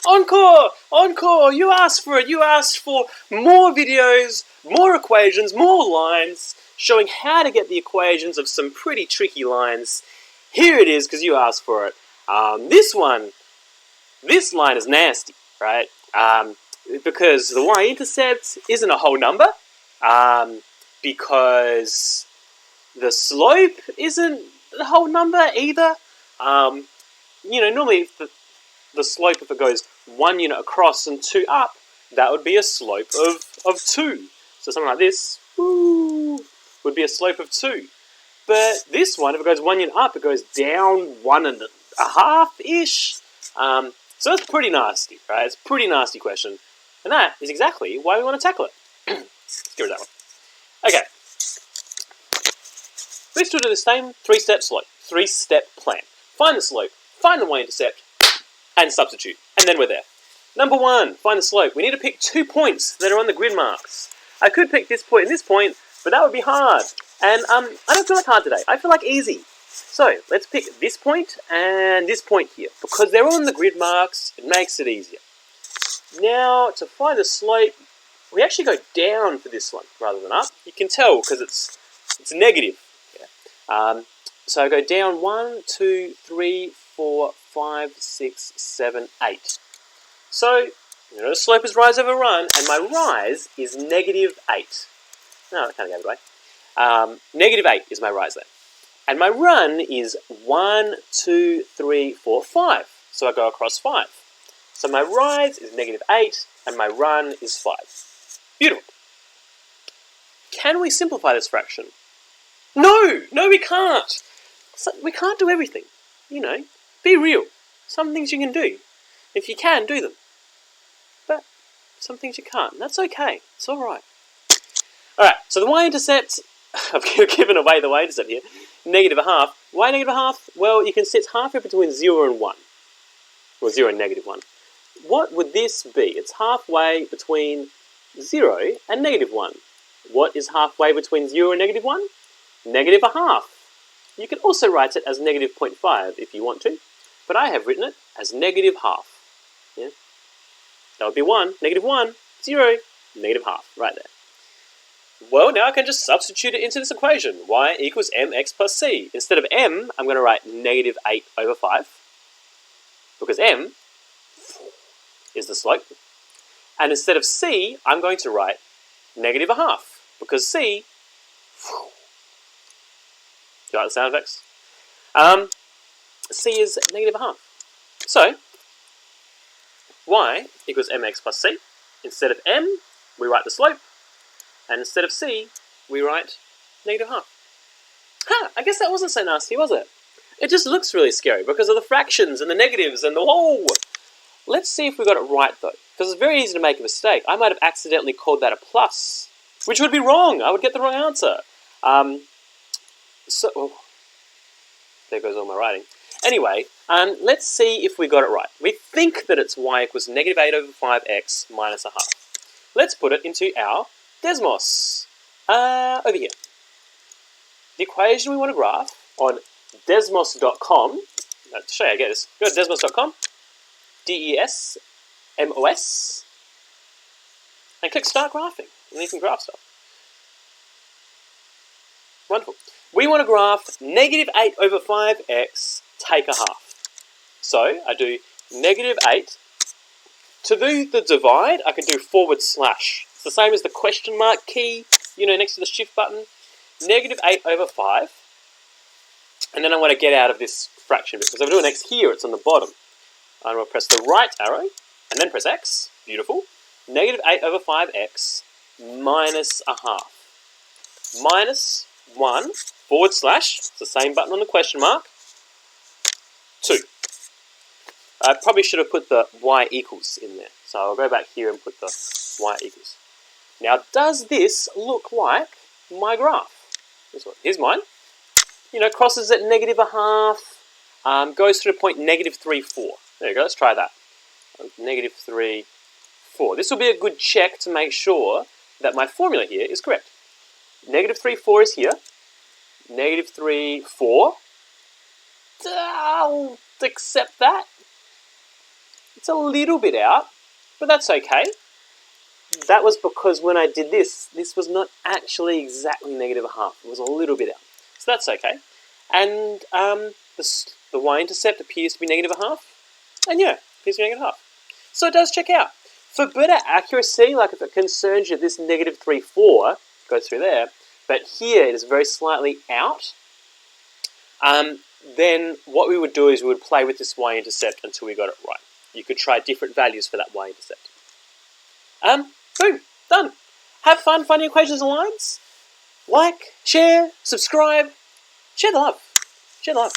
Encore! Encore! You asked for it! You asked for more videos, more equations, more lines, showing how to get the equations of some pretty tricky lines. Here it is, because you asked for it. This line is nasty, right? Because the y-intercept isn't a whole number, because the slope isn't a whole number either. Normally the slope, if it goes 1 unit across and 2 up, that would be a slope of 2. So something like this would be a slope of 2. But this one, if it goes 1 unit up, it goes down 1.5-ish. So that's pretty nasty, right? It's a pretty nasty question. And that is exactly why we want to tackle it. Let's get rid of that one. Okay. Let's do the same 3-step slope, 3-step plan. Find the slope, find the y-intercept, and substitute. And then we're there. Number 1, find the slope. We need to pick 2 points that are on the grid marks. I could pick this point and this point, but that would be hard. And I don't feel like hard today. I feel like easy. So let's pick this point and this point here. Because they're on the grid marks, it makes it easier. Now, to find the slope, we actually go down for this one rather than up. You can tell because it's negative. Yeah. So I go down 1, 2, 3, 4, 5, 6, 7, 8. So, the slope is rise over run, and my rise is -8. No, I kind of gave it away. -8 is my rise there. And my run is 1, 2, 3, 4, 5. So I go across 5. So my rise is -8, and my run is 5. Beautiful. Can we simplify this fraction? No, we can't. So we can't do everything. Be real. Some things you can do. If you can, do them. But some things you can't. And that's okay. It's alright. Alright, so the y-intercept, I've given away the y-intercept here, -1/2. Why -1/2? Well, you can sit halfway between 0 and 1. Or 0 and -1. What would this be? It's halfway between 0 and -1. What is halfway between 0 and -1? -1/2. You can also write it as -0.5 if you want to, but I have written it as -1/2. Yeah? That would be 1, -1, 0, -1/2, right there. Well, now I can just substitute it into this equation. Y equals mx plus c. Instead of m, I'm going to write -8/5, because m is the slope. And instead of c, I'm going to write -1/2, because c... Do you like the sound effects? C is -1/2. So, y equals mx plus c. Instead of m, we write the slope. And instead of c, we write -1/2. I guess that wasn't so nasty, was it? It just looks really scary because of the fractions and the negatives and the whole. Let's see if we got it right, though. Because it's very easy to make a mistake. I might have accidentally called that a plus, which would be wrong. I would get the wrong answer. There goes all my writing. Anyway, let's see if we got it right. We think that it's y equals -8/5x minus 1/2. Let's put it into our Desmos. Over here. The equation we want to graph on desmos.com. To show you how to get this, go to desmos.com. DESMOS. And click Start Graphing. And you can graph stuff. Wonderful. We want to graph -8/5x take 1/2. So I do -8. To do the divide, I can do /. It's the same as the question mark key, next to the shift button. -8/5. And then I want to get out of this fraction bit. Because if I do an x here, it's on the bottom. I'm going to press the right arrow, and then press x. Beautiful. -8/5x minus 1/2. Minus 1 /. It's the same button on the question mark. 2. I probably should have put the y equals in there. So I'll go back here and put the y equals. Now, does this look like my graph? Here's mine. Crosses at -1/2, goes through the point -3, 4. There you go, let's try that. -3, 4. This will be a good check to make sure that my formula here is correct. -3, 4 is here. -3, 4. I'll accept that. It's a little bit out, but that's okay. That was because when I did this was not actually exactly negative a half. It was a little bit out. So that's okay. And the y-intercept appears to be negative a half. And yeah, appears to be negative a half. So it does check out. For better accuracy, like if it concerns you, this negative 3, 4 goes through there, but here it is very slightly out, then what we would do is we would play with this y-intercept until we got it right. You could try different values for that y-intercept. Boom, done. Have fun finding equations and lines. Like, share, subscribe, share the love. Share the love.